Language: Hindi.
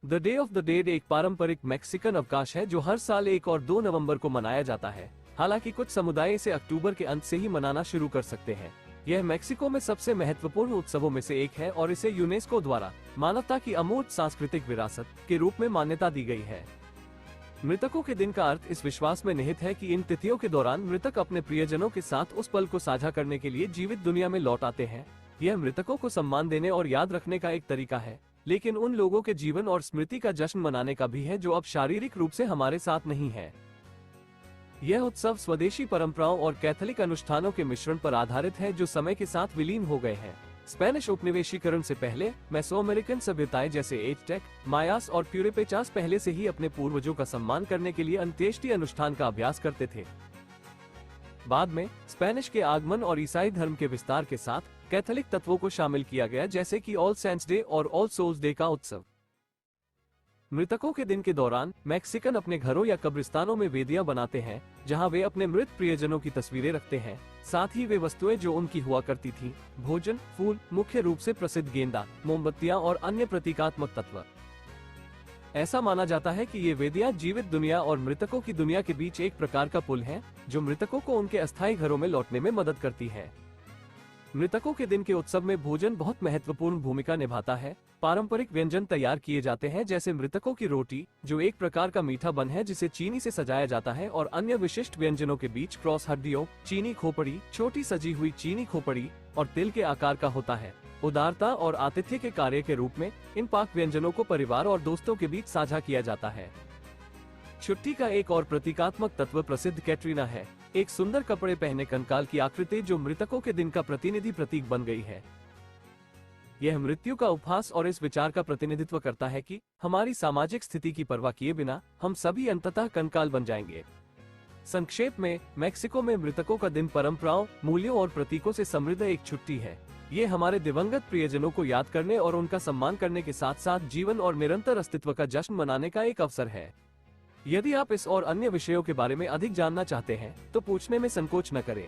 The day of the dead एक पारंपरिक मैक्सिकन अवकाश है जो हर साल 1 और 2 नवंबर को मनाया जाता है। हालांकि कुछ समुदाय इसे अक्टूबर के अंत से ही मनाना शुरू कर सकते हैं। यह मैक्सिको में सबसे महत्वपूर्ण उत्सवों में से एक है और इसे यूनेस्को द्वारा मानवता की अमूर्त सांस्कृतिक विरासत के रूप में मान्यता दी गई है। मृतकों के दिन का अर्थ इस विश्वास में निहित है कि इन तिथियों के दौरान मृतक अपने प्रियजनों के साथ उस पल को साझा करने के लिए जीवित दुनिया में लौट आते हैं। यह मृतकों को सम्मान देने और याद रखने का एक तरीका है, लेकिन उन लोगों के जीवन और स्मृति का जश्न मनाने का भी है जो अब शारीरिक रूप से हमारे साथ नहीं है। यह उत्सव स्वदेशी परंपराओं और कैथोलिक अनुष्ठानों के मिश्रण पर आधारित है जो समय के साथ विलीन हो गए हैं। स्पेनिश उपनिवेशीकरण से पहले मेसो अमेरिकन सभ्यताएं जैसे एज़टेक, मायास और प्यूरेपेचास पहले से ही अपने पूर्वजों का सम्मान करने के लिए अंत्येष्टि अनुष्ठान का अभ्यास करते थे। बाद में स्पेनिश के आगमन और ईसाई धर्म के विस्तार के साथ कैथोलिक तत्वों को शामिल किया गया, जैसे कि ऑल सेंट्स डे और ऑल सोल्स डे का उत्सव। मृतकों के दिन के दौरान मैक्सिकन अपने घरों या कब्रिस्तानों में वेदियां बनाते हैं जहां वे अपने मृत प्रियजनों की तस्वीरें रखते हैं। साथ ही वे वस्तुएं जो उनकी हुआ करती थीं, भोजन, फूल, मुख्य रूप से प्रसिद्ध गेंदा, मोमबत्तियां और अन्य प्रतीकात्मक तत्व। ऐसा माना जाता है कि ये वेदियां जीवित दुनिया और मृतकों की दुनिया के बीच एक प्रकार का पुल है जो मृतकों को उनके अस्थायी घरों में लौटने में मदद करती है। मृतकों के दिन के उत्सव में भोजन बहुत महत्वपूर्ण भूमिका निभाता है। पारंपरिक व्यंजन तैयार किए जाते हैं जैसे मृतकों की रोटी, जो एक प्रकार का मीठा बन है जिसे चीनी से सजाया जाता है, और अन्य विशिष्ट व्यंजनों के बीच क्रॉस हड्डियों, चीनी खोपड़ी, छोटी सजी हुई चीनी खोपड़ी और तिल के आकार का होता है। उदारता और आतिथ्य के कार्य के रूप में इन पाक व्यंजनों को परिवार और दोस्तों के बीच साझा किया जाता है। छुट्टी का एक और प्रतीकात्मक तत्व प्रसिद्ध कैटरीना है, एक सुंदर कपड़े पहने कंकाल की आकृति जो मृतकों के दिन का प्रतिनिधि प्रतीक बन गई है। यह मृत्यु का उपहास और इस विचार का प्रतिनिधित्व करता है कि हमारी सामाजिक स्थिति की परवाह किए बिना हम सभी अंततः कंकाल बन जाएंगे। संक्षेप में, मैक्सिको में मृतकों का दिन परंपराओं, मूल्यों और प्रतीकों से समृद्ध एक छुट्टी है। ये हमारे दिवंगत प्रियजनों को याद करने और उनका सम्मान करने के साथ साथ जीवन और निरंतर अस्तित्व का जश्न मनाने का एक अवसर है। यदि आप इस और अन्य विषयों के बारे में अधिक जानना चाहते हैं तो पूछने में संकोच न करें।